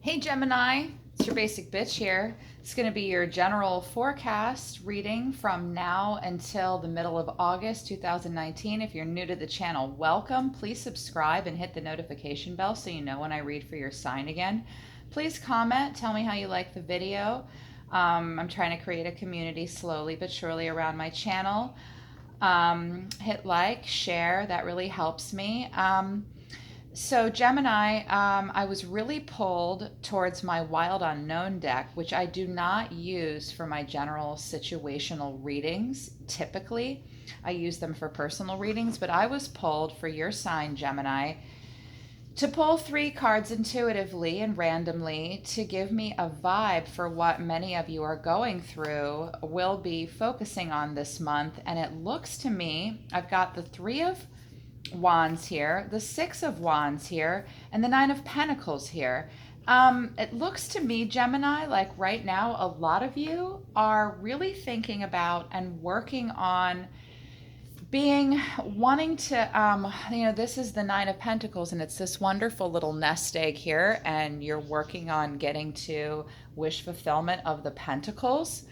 Hey Gemini, it's your basic bitch here. It's going to be your general forecast reading from now until the middle of August 2019. If you're new to the channel, welcome. Please subscribe and hit the notification bell so you know when I read for your sign again. Please comment, tell me how you like the video. I'm trying to create a community slowly but surely around my channel. Hit like, share, that really helps me. So Gemini, I was really pulled towards my Wild Unknown deck, which I do not use for my general situational readings. Typically, I use them for personal readings, but I was pulled for your sign, Gemini, to pull three cards intuitively and randomly to give me a vibe for what many of you are going through, will be focusing on this month. And it looks to me, I've got the Three of Wands here, the Six of Wands here, and the Nine of Pentacles here. It looks to me, Gemini, like right now, a lot of you are really thinking about and working on wanting to, this is the Nine of Pentacles, and it's this wonderful little nest egg here, and you're working on getting to wish fulfillment of the Pentacles.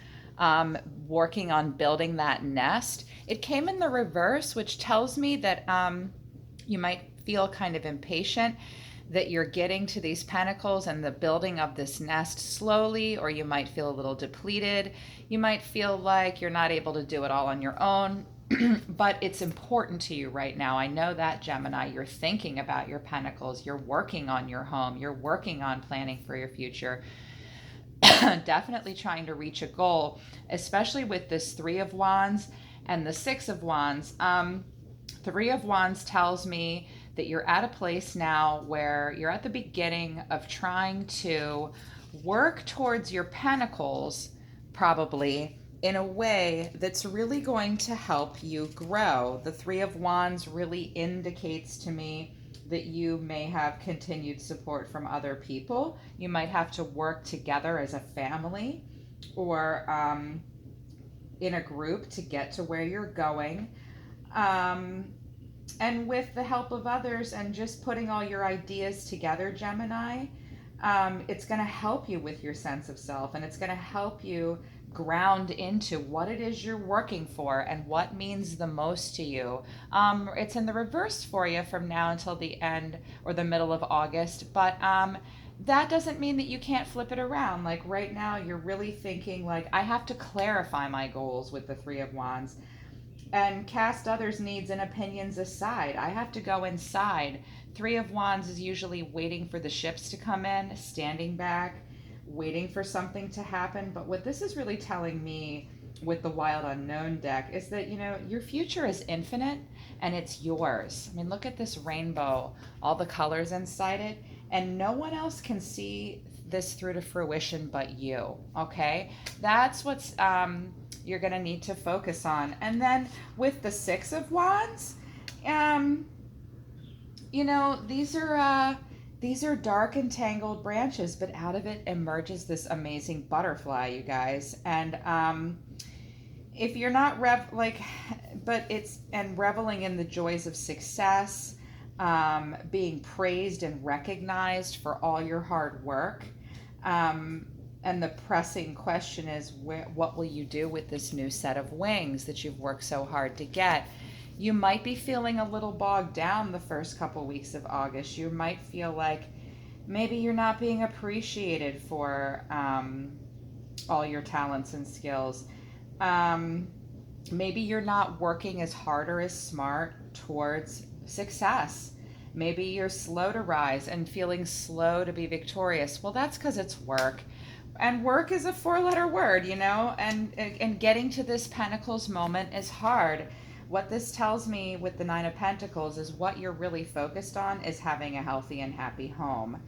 Working on building that nest. It came in the reverse, which tells me that you might feel kind of impatient that you're getting to these pentacles and the building of this nest slowly, or you might feel a little depleted. You might feel like you're not able to do it all on your own, but it's important to you right now. I know that, Gemini. You're thinking about your pentacles. You're working on your home. You're working on planning for your future. Definitely trying to reach a goal, especially with this Three of Wands and the Six of Wands. Three of Wands tells me that you're at a place now where you're at the beginning of trying to work towards your pentacles, probably in a way that's really going to help you grow. The Three of Wands really indicates to me that you may have continued support from other people. You might have to work together as a family or in a group to get to where you're going. And with the help of others and just putting all your ideas together, Gemini, it's going to help you with your sense of self, and it's going to help you ground into what it is you're working for and what means the most to you. It's in the reverse for you from now until the end or the middle of August, but that doesn't mean that you can't flip it around. Like right now, you're really thinking like, I have to clarify my goals with the Three of Wands and cast others' needs and opinions aside. I have to go inside. Three of Wands is usually waiting for the ships to come in, standing back, waiting for something to happen. But what this is really telling me with the Wild Unknown deck is that, your future is infinite and it's yours. I mean, look at this rainbow, all the colors inside it, and no one else can see this through to fruition but you, okay? That's what's you're going to need to focus on. And then with the Six of Wands, these are dark and tangled branches, but out of it emerges this amazing butterfly, you guys. And if you're not reveling in the joys of success, being praised and recognized for all your hard work. And the pressing question is, what will you do with this new set of wings that you've worked so hard to get? You might be feeling a little bogged down the first couple weeks of August. You might feel like maybe you're not being appreciated for all your talents and skills. Maybe you're not working as hard or as smart towards success. Maybe you're slow to rise and feeling slow to be victorious. Well, that's because it's work. And work is a four-letter word, and getting to this Pentacles moment is hard. What this tells me with the Nine of Pentacles is what you're really focused on is having a healthy and happy home.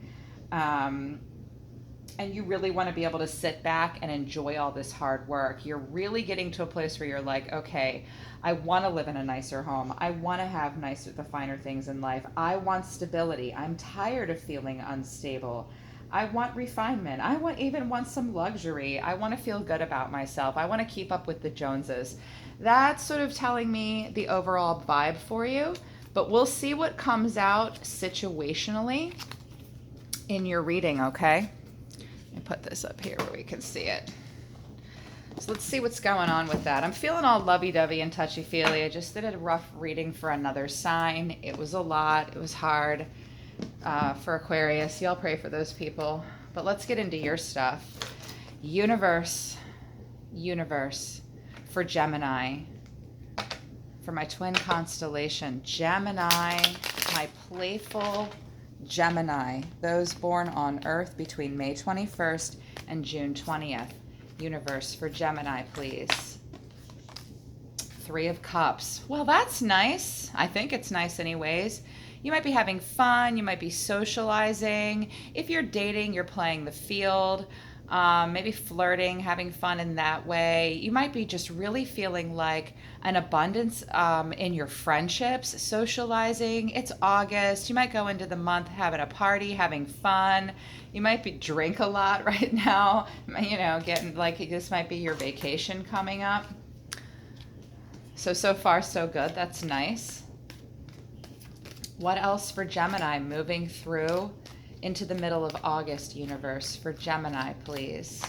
And you really want to be able to sit back and enjoy all this hard work. You're really getting to a place where you're like, okay, I want to live in a nicer home. I want to have the finer things in life. I want stability. I'm tired of feeling unstable. I want refinement. I even want some luxury. I want to feel good about myself. I want to keep up with the Joneses. That's sort of telling me the overall vibe for you, but we'll see what comes out situationally in your reading, okay? Let me put this up here where we can see it. So let's see what's going on with that. I'm feeling all lovey-dovey and touchy-feely. I just did a rough reading for another sign. It was a lot. It was hard for Aquarius. Y'all pray for those people. But let's get into your stuff. Universe, for Gemini, for my twin constellation, Gemini, my playful Gemini, those born on Earth between May 21st and June 20th. Universe for Gemini, please. 3 of Cups. Well, that's nice. I think it's nice anyways. You might be having fun. You might be socializing. If you're dating, you're playing the field. Maybe flirting, having fun in that way. You might be just really feeling like an abundance in your friendships, socializing. It's August. You might go into the month having a party, having fun. You might be drink a lot right now. You know, getting like this might be your vacation coming up. So far so good. That's nice. What else for Gemini moving through into the middle of August, universe, for Gemini, please?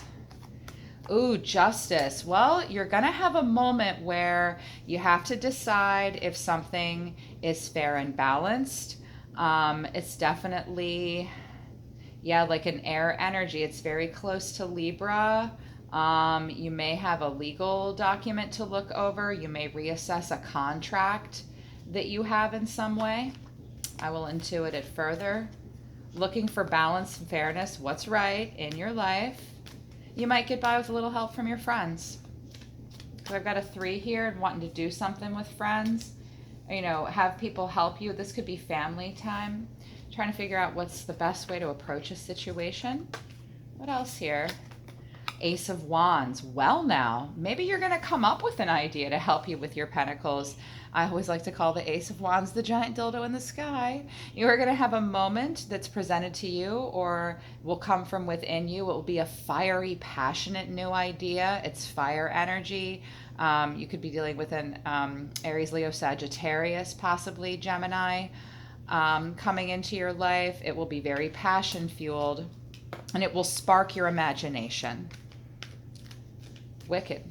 Ooh, Justice. Well, you're going to have a moment where you have to decide if something is fair and balanced. It's definitely, yeah, like an air energy. It's very close to Libra. You may have a legal document to look over. You may reassess a contract that you have in some way. I will intuit it further. Looking for balance and fairness, what's right in your life. You might get by with a little help from your friends. So I've got a 3 here and wanting to do something with friends. You know, have people help you. This could be family time. Trying to figure out what's the best way to approach a situation. What else here? Ace of Wands. Well, now, maybe you're going to come up with an idea to help you with your pentacles. I always like to call the Ace of Wands the giant dildo in the sky. You are going to have a moment that's presented to you or will come from within you. It will be a fiery, passionate new idea. It's fire energy. You could be dealing with an Aries, Leo, Sagittarius, possibly Gemini, coming into your life. It will be very passion-fueled, and it will spark your imagination. Wicked.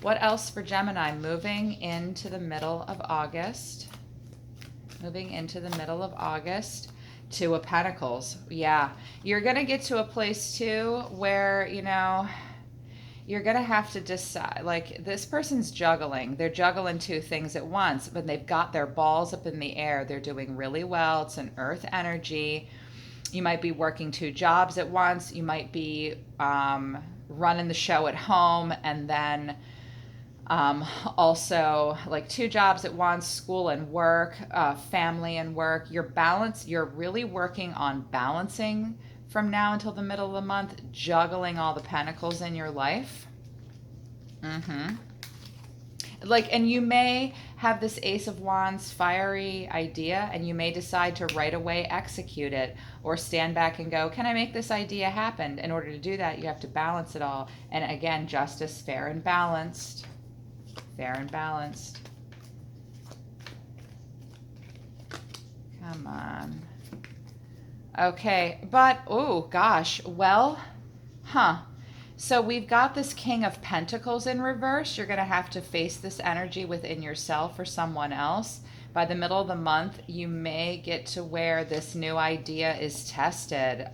What else for Gemini moving into the middle of August? Moving into the middle of August. 2 of Pentacles. Yeah, you're going to get to a place too where, you know, you're going to have to decide, like this person's juggling. They're juggling 2 things at once, but they've got their balls up in the air. They're doing really well. It's an earth energy. You might be working 2 jobs at once. You might be running the show at home and then also like 2 jobs at once, school and work, family and work. You're really working on balancing from now until the middle of the month, juggling all the pentacles in your life. Like, and you may have this Ace of Wands fiery idea and you may decide to right away execute it or stand back and go, can I make this idea happen? In order to do that, you have to balance it all. And again, justice, fair and balanced. Fair and balanced. Come on. Okay, but, oh gosh, well, so we've got this King of Pentacles in reverse. You're going to have to face this energy within yourself or someone else. By the middle of the month, you may get to where this new idea is tested.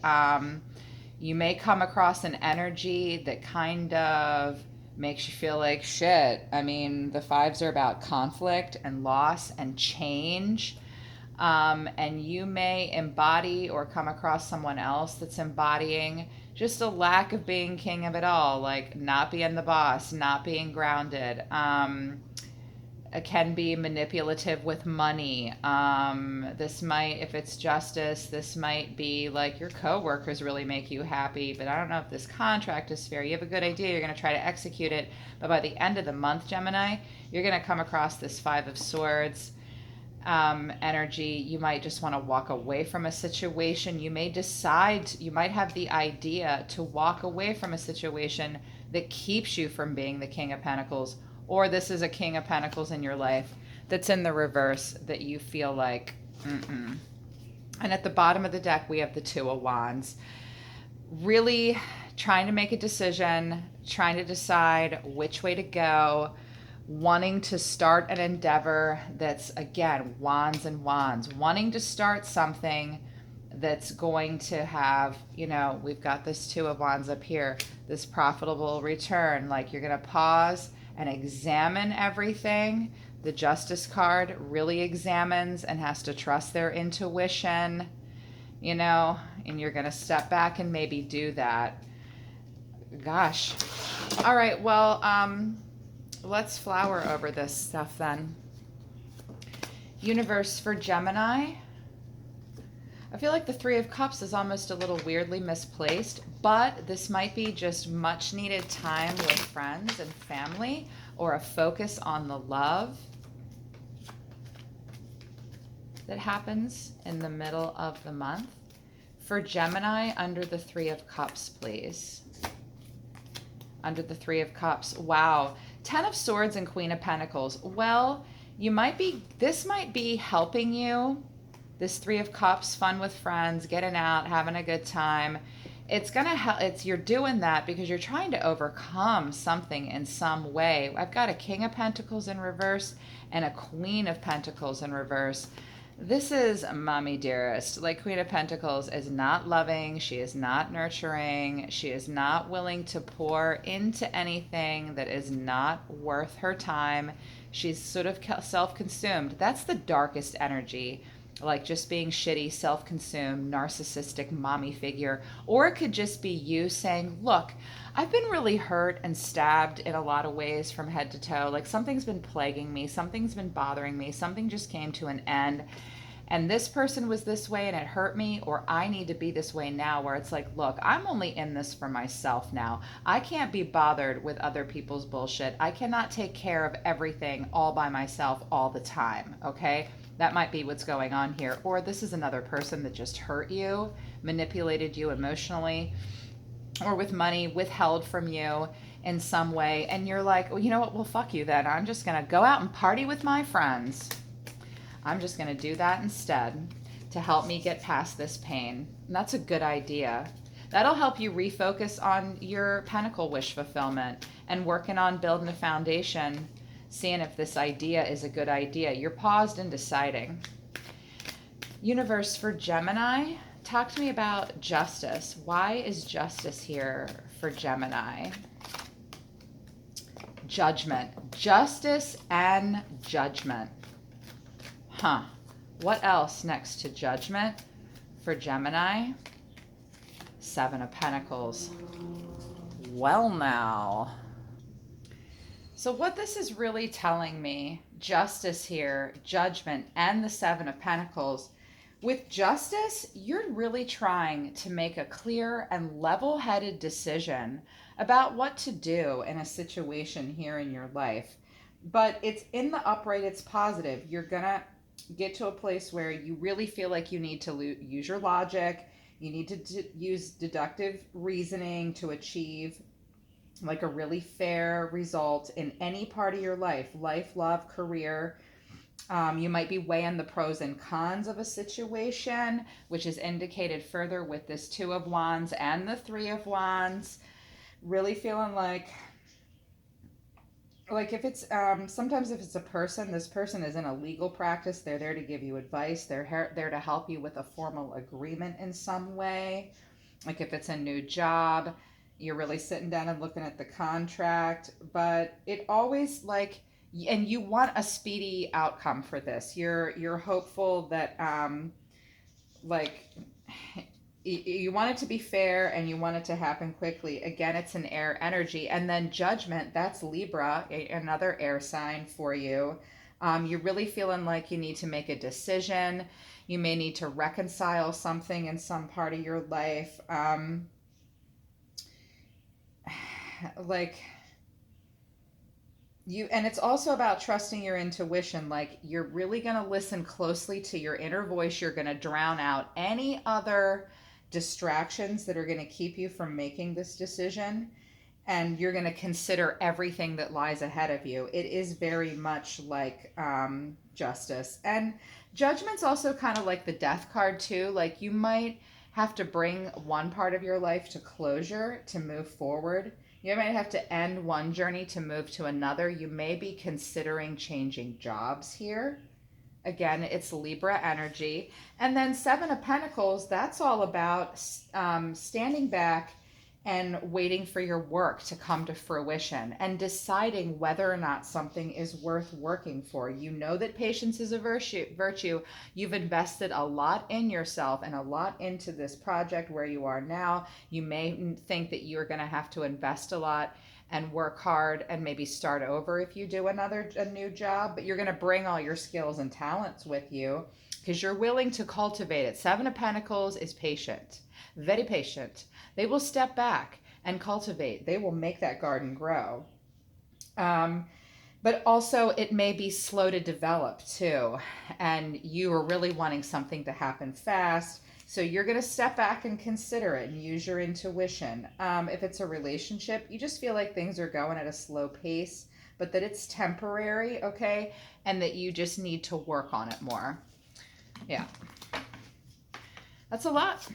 You may come across an energy that kind of makes you feel like shit. I mean, the 5s are about conflict and loss and change. And you may embody or come across someone else that's embodying just a lack of being king of it all, like not being the boss, not being grounded. It can be manipulative with money. This might, if it's justice, this might be like your coworkers really make you happy, but I don't know if this contract is fair. You have a good idea, you're going to try to execute it, but by the end of the month, Gemini, you're going to come across this 5 of Swords energy. You might just want to walk away from a situation. You may decide, you might have the idea to walk away from a situation that keeps you from being the King of Pentacles, or this is a King of Pentacles in your life that's in the reverse that you feel like, And at the bottom of the deck, we have the Two of Wands. Really trying to make a decision, trying to decide which way to go, wanting to start an endeavor that's, again, wands and wands, wanting to start something that's going to have, we've got this Two of Wands up here, this profitable return. Like, you're going to pause and examine everything. The Justice card really examines and has to trust their intuition, and you're going to step back and maybe do that. Gosh. All right, well, let's flower over this stuff then. Universe for Gemini. I feel like the Three of Cups is almost a little weirdly misplaced, but this might be just much needed time with friends and family, or a focus on the love that happens in the middle of the month. For Gemini, under the Three of Cups, please. Under the Three of Cups. Wow. Ten of Swords and Queen of Pentacles. Well, this might be helping you. This Three of Cups, fun with friends, getting out, having a good time. It's going to help. You're doing that because you're trying to overcome something in some way. I've got a King of Pentacles in reverse and a Queen of Pentacles in reverse. This is mommy dearest. Like, Queen of Pentacles is not loving. She is not nurturing. She is not willing to pour into anything that is not worth her time. She's sort of self-consumed. That's the darkest energy. Like, just being shitty, self-consumed, narcissistic mommy figure. Or it could just be you saying, look, I've been really hurt and stabbed in a lot of ways from head to toe. Like, something's been plaguing me. Something's been bothering me. Something just came to an end. And this person was this way and it hurt me, or I need to be this way now, where it's like, look, I'm only in this for myself now. I can't be bothered with other people's bullshit. I cannot take care of everything all by myself all the time, okay? That might be what's going on here. Or this is another person that just hurt you, manipulated you emotionally, or with money, withheld from you in some way. And you're like, well, you know what? Well, fuck you then. I'm just going to go out and party with my friends. I'm just going to do that instead to help me get past this pain. And that's a good idea. That'll help you refocus on your Pentacle wish fulfillment and working on building a foundation, seeing if this idea is a good idea. You're paused and deciding. Universe for Gemini, talk to me about justice. Why is justice here for Gemini? Judgment. Justice and judgment. Huh. What else next to judgment for Gemini? Seven of Pentacles. Well, now. So what this is really telling me, justice here, judgment, and the Seven of Pentacles. With justice, you're really trying to make a clear and level-headed decision about what to do in a situation here in your life. But it's in the upright, it's positive. You're going to get to a place where you really feel like you need to use your logic. You need to use deductive reasoning to achieve like a really fair result in any part of your life, love, career. You might be weighing the pros and cons of a situation, which is indicated further with this Two of Wands and the Three of Wands. Really feeling like if it's, sometimes if it's a person, this person is in a legal practice. They're there to give you advice. They're there to help you with a formal agreement in some way. Like if it's a new job, you're really sitting down and looking at the contract, but it always and you want a speedy outcome for this. You're hopeful that, you want it to be fair and you want it to happen quickly. Again, it's an air energy. And then judgment, that's Libra, another air sign for you. You're really feeling like you need to make a decision. You may need to reconcile something in some part of your life. And it's also about trusting your intuition. Like, you're really going to listen closely to your inner voice. You're going to drown out any other distractions that are going to keep you from making this decision. and you're going to consider everything that lies ahead of you. It is very much like justice. And judgment's also kind of like the death card, too. Like you might have to bring one part of your life to closure to move forward. You might have to end one journey to move to another. You may be considering changing jobs here. Again, it's Libra energy. And then Seven of Pentacles, that's all about standing back and waiting for your work to come to fruition and deciding whether or not something is worth working for. You know that patience is a virtue. You've invested a lot in yourself and a lot into this project where you are now. You may think that you're going to have to invest a lot and work hard and maybe start over if you do a new job, but you're going to bring all your skills and talents with you because you're willing to cultivate it. Seven of Pentacles is patient, very patient. They will step back and cultivate. They will make that garden grow. But also it may be slow to develop too, and you are really wanting something to happen fast. So you're going to step back and consider it and use your intuition. If it's a relationship, you just feel like things are going at a slow pace, but that it's temporary, okay? And that you just need to work on it more. Yeah. That's a lot.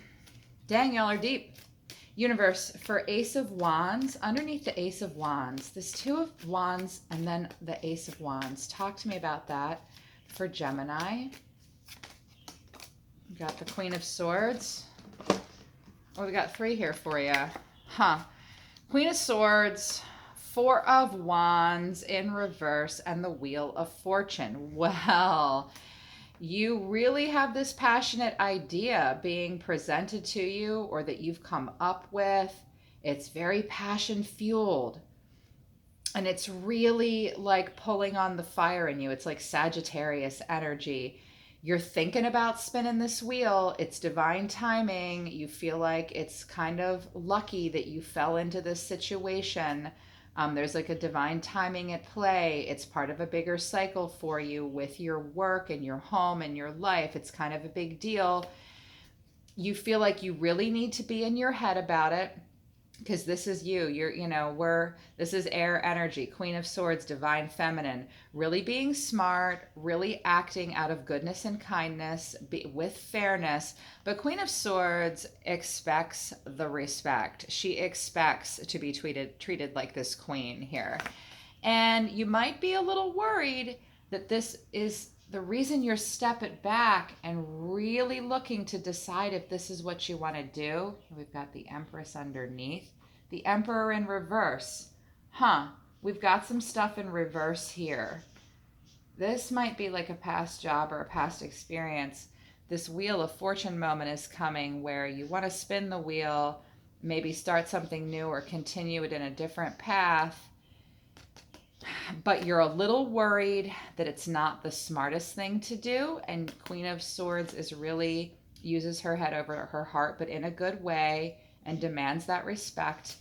Dang, y'all are deep. Universe, for Ace of Wands, underneath the Ace of Wands, this Two of Wands and then the Ace of Wands. Talk to me about that for Gemini. We got the Queen of Swords. Oh, we got three here for you. Queen of Swords, Four of Wands in reverse, and the Wheel of Fortune. Well, you really have this passionate idea being presented to you or that you've come up with. It's very passion fueled. And it's really like pulling on the fire in you. It's like Sagittarius energy. You're thinking about spinning this wheel. It's divine timing. You feel like it's kind of lucky that you fell into this situation. There's like a divine timing at play. It's part of a bigger cycle for you with your work and your home and your life. It's kind of a big deal. You feel like you really need to be in your head about it. Because this is you, this is air energy, Queen of Swords, divine feminine, really being smart, really acting out of goodness and kindness with fairness. But Queen of Swords expects the respect. She expects to be treated like this queen here. And you might be a little worried that this is the reason you're stepping back and really looking to decide if this is what you want to do. We've got the Empress underneath. The Emperor in reverse. We've got some stuff in reverse here. This might be like a past job or a past experience. This Wheel of Fortune moment is coming where you want to spin the wheel, maybe start something new or continue it in a different path. But you're a little worried that it's not the smartest thing to do. And Queen of Swords is really uses her head over her heart, but in a good way, and demands that respect.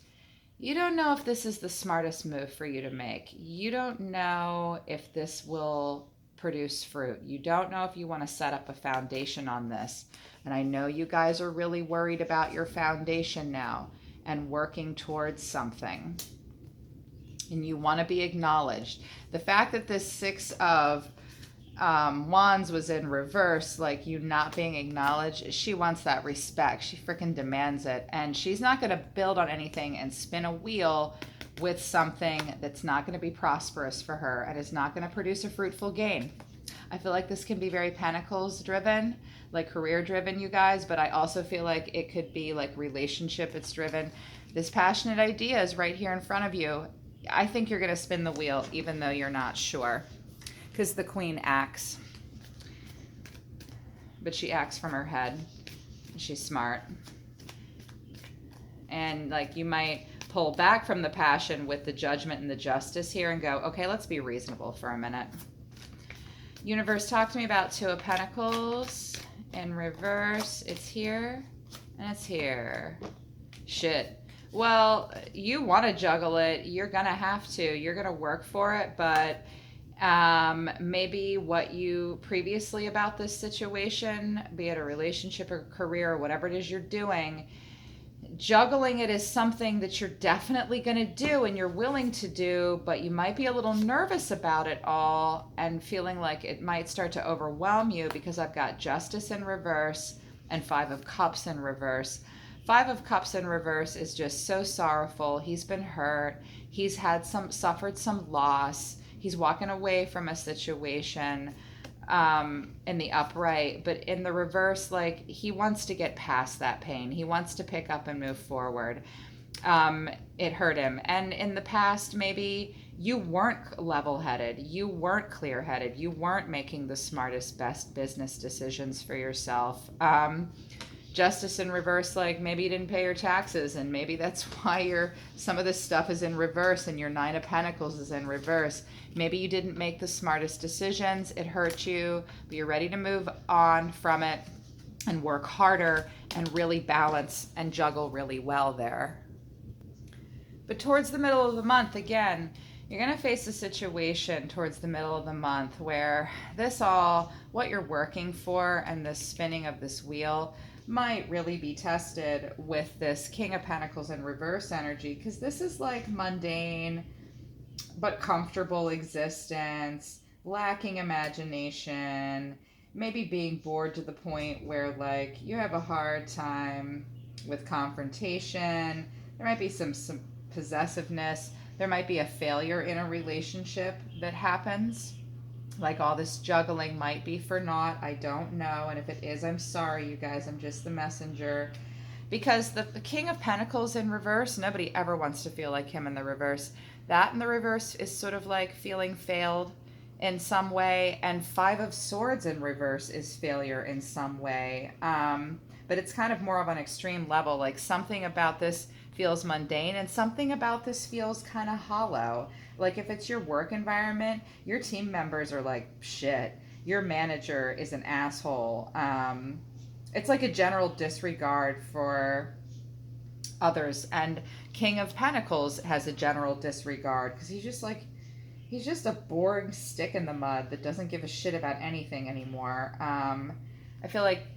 You don't know if this is the smartest move for you to make. You don't know if this will produce fruit. You don't know if you want to set up a foundation on this. And I know you guys are really worried about your foundation now and working towards something. And you want to be acknowledged. The fact that this Six of Wands was in reverse, like you not being acknowledged, she wants that respect. She freaking demands it. And she's not going to build on anything and spin a wheel with something that's not going to be prosperous for her and is not going to produce a fruitful gain. I feel like this can be very Pentacles driven, like career driven, you guys, but I also feel like it could be like relationship it's driven. This passionate idea is right here in front of you. I think you're going to spin the wheel even though you're not sure, because the Queen acts, but she acts from her head. She's smart. And like you might pull back from the passion with the Judgment and the Justice here and go, okay, let's be reasonable for a minute. Universe, talk to me about Two of Pentacles in reverse. It's here and it's here. Shit. Well, you want to juggle it. You're going to have to. You're going to work for it. But maybe what you previously about this situation, be it a relationship or career or whatever it is you're doing, Juggling it is something that you're definitely going to do and you're willing to do, but you might be a little nervous about it all and feeling like it might start to overwhelm you, because I've got Justice in reverse and Five of Cups in reverse. Five of Cups in reverse is just so sorrowful. He's been hurt. He's suffered some loss. He's walking away from a situation in the upright, but in the reverse, like, he wants to get past that pain. He wants to pick up and move forward. It hurt him. And in the past, maybe you weren't level-headed. You weren't clear-headed. You weren't making the smartest, best business decisions for yourself. Justice in reverse, like maybe you didn't pay your taxes, and maybe that's why some of this stuff is in reverse, and your Nine of Pentacles is in reverse. Maybe you didn't make the smartest decisions. It hurt you, but you're ready to move on from it and work harder and really balance and juggle really well there. But towards the middle of the month, again, you're going to face a situation towards the middle of the month where what you're working for and the spinning of this wheel might really be tested with this King of Pentacles in reverse energy, because this is like mundane but comfortable existence, lacking imagination, maybe being bored to the point where like you have a hard time with confrontation. There might be some possessiveness. There might be a failure in a relationship that happens. Like all this juggling might be for naught. I don't know. And if it is, I'm sorry, you guys. I'm just the messenger. Because the King of Pentacles in reverse, nobody ever wants to feel like him in the reverse. That in the reverse is sort of like feeling failed in some way. And Five of Swords in reverse is failure in some way. But it's kind of more of an extreme level. Like something about this feels mundane and something about this feels kind of hollow. Like if it's your work environment, your team members are like shit. Your manager is an asshole. It's like a general disregard for others. And King of Pentacles has a general disregard because he's just a boring stick in the mud that doesn't give a shit about anything anymore. I feel like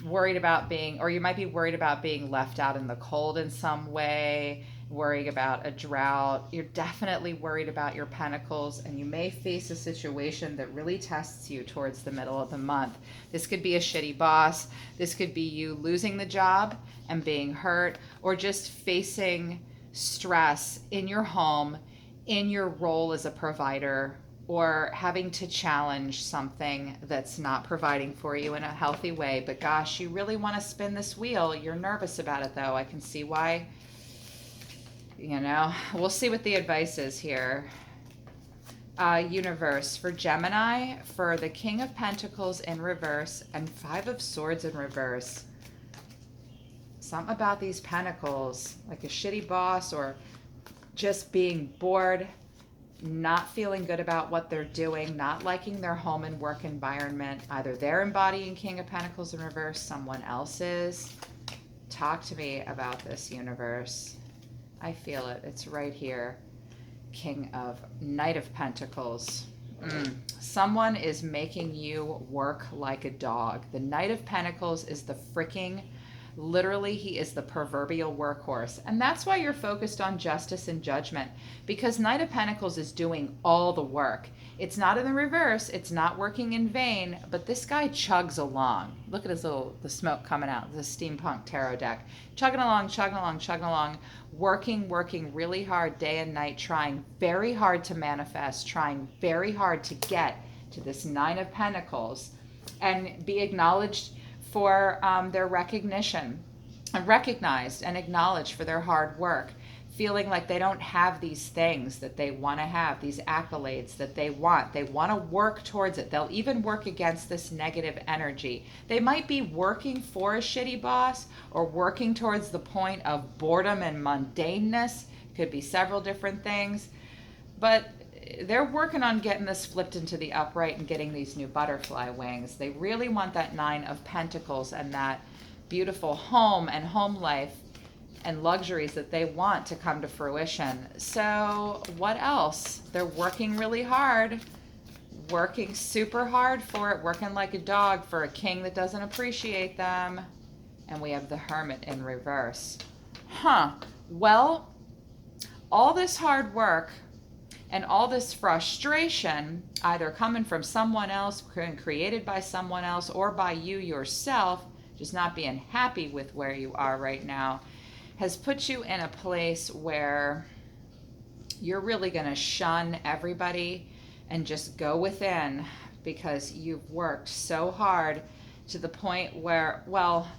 worried about you might be worried about being left out in the cold in some way, worrying about a drought. You're definitely worried about your pentacles, and you may face a situation that really tests you towards the middle of the month. This could be a shitty boss. This could be you losing the job and being hurt, or just facing stress in your home, in your role as a provider, or having to challenge something that's not providing for you in a healthy way. But gosh, you really want to spin this wheel. You're nervous about it though. I can see why. We'll see what the advice is here. Universe, for Gemini, for the King of Pentacles in reverse and Five of Swords in reverse. Something about these pentacles, like a shitty boss or just being bored, not feeling good about what they're doing, not liking their home and work environment. Either they're embodying King of Pentacles in reverse, someone else is. Talk to me about this, universe. I feel it. It's right here. Knight of Pentacles. Someone is making you work like a dog. The Knight of Pentacles is the literally, he is the proverbial workhorse. And that's why you're focused on justice and judgment, because Knight of Pentacles is doing all the work. It's not in the reverse. It's not working in vain, but this guy chugs along. Look at the smoke coming out, the steampunk tarot deck. Chugging along, chugging along, chugging along, working really hard day and night, trying very hard to manifest, trying very hard to get to this Nine of Pentacles and be acknowledged for their recognition, and recognized and acknowledged for their hard work, feeling like they don't have these things that they want to have, these accolades that they want. They want to work towards it. They'll even work against this negative energy. They might be working for a shitty boss or working towards the point of boredom and mundaneness. Could be several different things, but they're working on getting this flipped into the upright and getting these new butterfly wings. They really want that Nine of Pentacles and that beautiful home and home life and luxuries that they want to come to fruition. So what else? They're working really hard. working super hard for it, working like a dog for a king that doesn't appreciate them. And we have the Hermit in reverse. Well, all this hard work and all this frustration, either coming from someone else, created by someone else, or by you yourself, just not being happy with where you are right now, has put you in a place where you're really going to shun everybody and just go within, because you've worked so hard to the point where, well,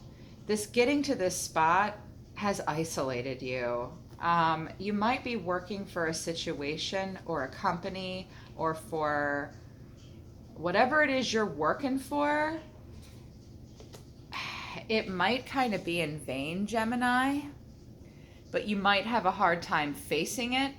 this getting to this spot has isolated you. You might be working for a situation or a company or for whatever it is you're working for. It might kind of be in vain, Gemini, but you might have a hard time facing it,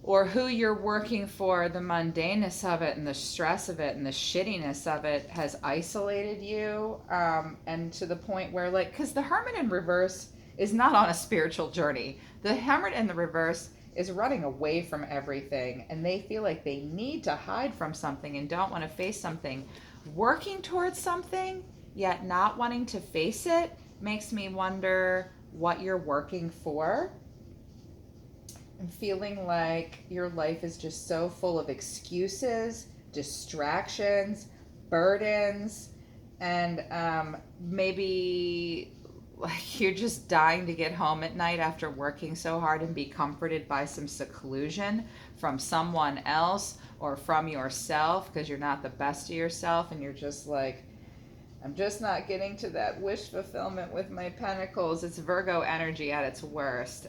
or who you're working for, the mundaneness of it and the stress of it and the shittiness of it has isolated you, and to the point where, like, because the Hermit in reverse is not on a spiritual journey. The Hermit in the reverse is running away from everything, and they feel like they need to hide from something and don't want to face something. Working towards something, yet not wanting to face it, makes me wonder what you're working for. I'm feeling like your life is just so full of excuses, distractions, burdens, and maybe like you're just dying to get home at night after working so hard and be comforted by some seclusion from someone else or from yourself, because you're not the best of yourself, and you're just like, I'm just not getting to that wish fulfillment with my pentacles. It's Virgo energy at its worst.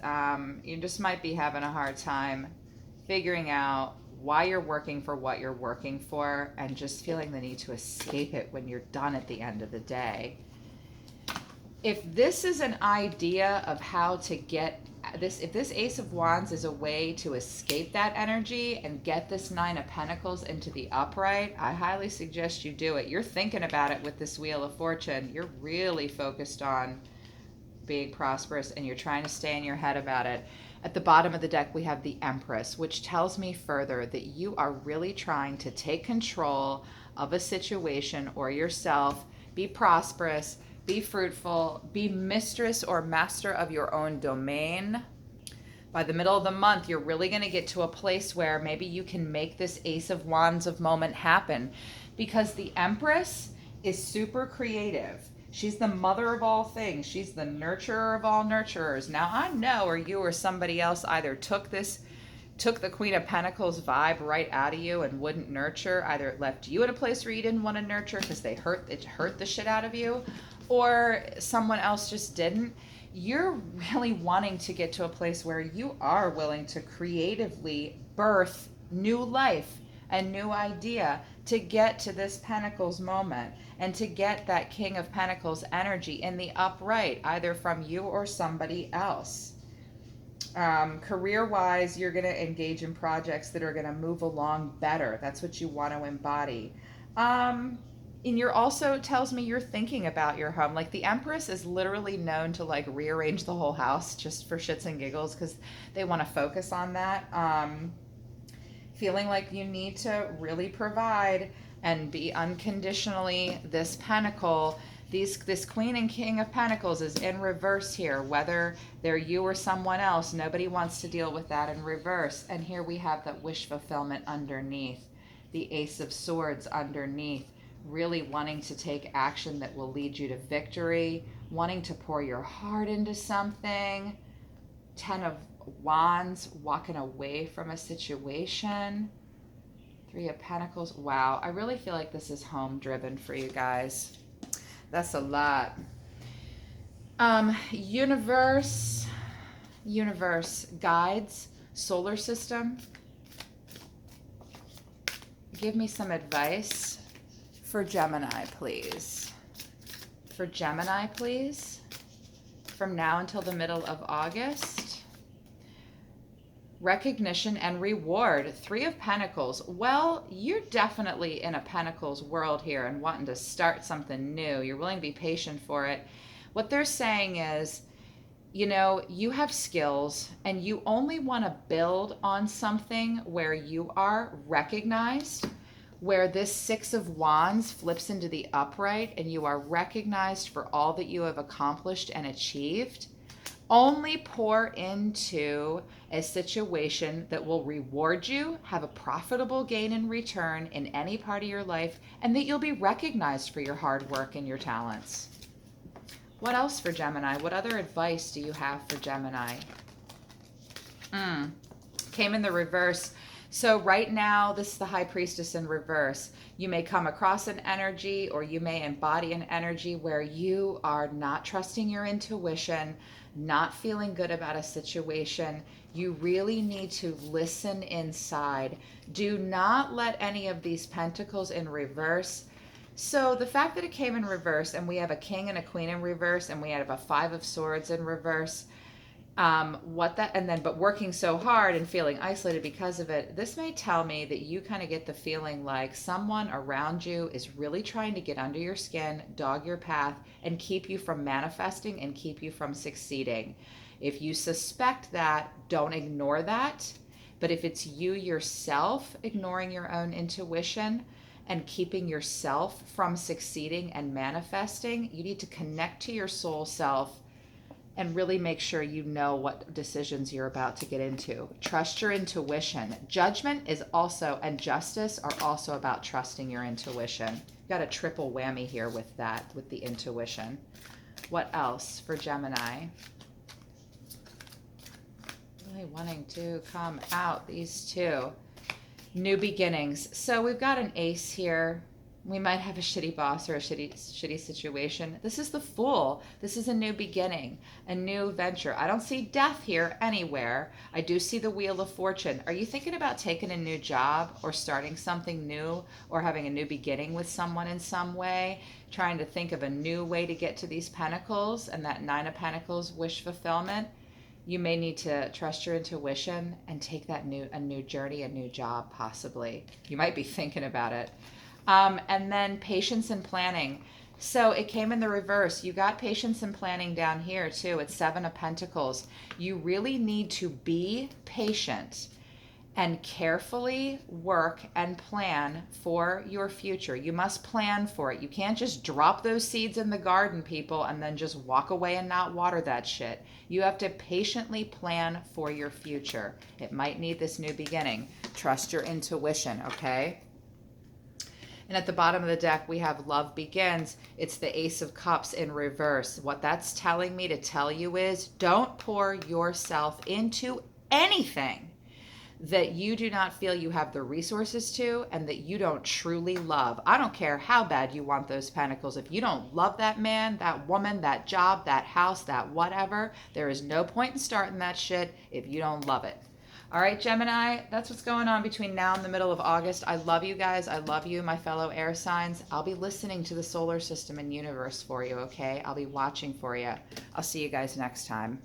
You just might be having a hard time figuring out why you're working for what you're working for, and just feeling the need to escape it when you're done at the end of the day. If this is an idea of how to get this, if this Ace of Wands is a way to escape that energy and get this Nine of Pentacles into the upright, I highly suggest you do it. You're thinking about it with this Wheel of Fortune. You're really focused on being prosperous, and you're trying to stay in your head about it. At the bottom of the deck, we have the Empress, which tells me further that you are really trying to take control of a situation or yourself, be prosperous, be fruitful, be mistress or master of your own domain. By the middle of the month, you're really going to get to a place where maybe you can make this Ace of Wands of moment happen, because the Empress is super creative. She's the mother of all things. She's the nurturer of all nurturers. Now, I know, or you or somebody else either took the Queen of Pentacles vibe right out of you and wouldn't nurture. Either it left you in a place where you didn't want to nurture because it hurt the shit out of you, or someone else just didn't. You're really wanting to get to a place where you are willing to creatively birth new life, a new idea, to get to this Pentacles moment and to get that King of Pentacles energy in the upright, either from you or somebody else. Career-wise, you're going to engage in projects that are going to move along better. That's what you want to embody. And you're also, tells me you're thinking about your home. Like, the Empress is literally known to like rearrange the whole house just for shits and giggles, because they want to focus on that. Feeling like you need to really provide and be unconditionally this Pentacle. This Queen and King of Pentacles is in reverse here, whether they're you or someone else. Nobody wants to deal with that in reverse. And here we have that wish fulfillment underneath, the Ace of Swords underneath, really wanting to take action that will lead you to victory, wanting to pour your heart into something. 10 of Wands, walking away from a situation. 3 of Pentacles. Wow, I really feel like this is home driven for you guys. That's a lot. Universe, guides, solar system. Give me some advice for Gemini, please. For Gemini, please. From now until the middle of August. Recognition and reward. 3 of Pentacles. Well, you're definitely in a Pentacles world here and wanting to start something new. You're willing to be patient for it. What they're saying is, you know, you have skills and you only want to build on something where you are recognized, where this Six of Wands flips into the upright and you are recognized for all that you have accomplished and achieved. Only pour into a situation that will reward you, have a profitable gain in return in any part of your life, and that you'll be recognized for your hard work and your talents. What else for Gemini? What other advice do you have for Gemini? Came in the reverse. So right now, this is the High Priestess in reverse. You may come across an energy, or you may embody an energy where you are not trusting your intuition, not feeling good about a situation. You really need to listen inside. Do not let any of these pentacles in reverse. So the fact that it came in reverse, and we have a king and a queen in reverse, and we have a 5 of swords in reverse, but working so hard and feeling isolated because of it, this may tell me that you kind of get the feeling like someone around you is really trying to get under your skin, dog your path, and keep you from manifesting and keep you from succeeding. If you suspect that, don't ignore that. But if it's you yourself ignoring your own intuition and keeping yourself from succeeding and manifesting, you need to connect to your soul self and really make sure you know what decisions you're about to get into. Trust your intuition. Judgment is also, and justice are also about trusting your intuition. You got a triple whammy here with that, with the intuition. What else for Gemini? Really wanting to come out, these two. New beginnings. So we've got an ace here. We might have a shitty boss or a shitty situation. This is the Fool. This is a new beginning, a new venture. I don't see death here anywhere. I do see the Wheel of Fortune. Are you thinking about taking a new job or starting something new or having a new beginning with someone in some way? Trying to think of a new way to get to these pentacles and that 9 of Pentacles wish fulfillment? You may need to trust your intuition and take that a new journey, a new job possibly. You might be thinking about it. And then patience and planning. So it came in the reverse. You got patience and planning down here too. It's 7 of Pentacles. You really need to be patient and carefully work and plan for your future. You must plan for it. You can't just drop those seeds in the garden, people, and then just walk away and not water that shit. You have to patiently plan for your future. It might need this new beginning. Trust your intuition, okay? And at the bottom of the deck, we have Love Begins. It's the Ace of Cups in reverse. What that's telling me to tell you is don't pour yourself into anything that you do not feel you have the resources to and that you don't truly love. I don't care how bad you want those pentacles. If you don't love that man, that woman, that job, that house, that whatever, there is no point in starting that shit if you don't love it. All right, Gemini, that's what's going on between now and the middle of August. I love you guys. I love you, my fellow air signs. I'll be listening to the solar system and universe for you, okay? I'll be watching for you. I'll see you guys next time.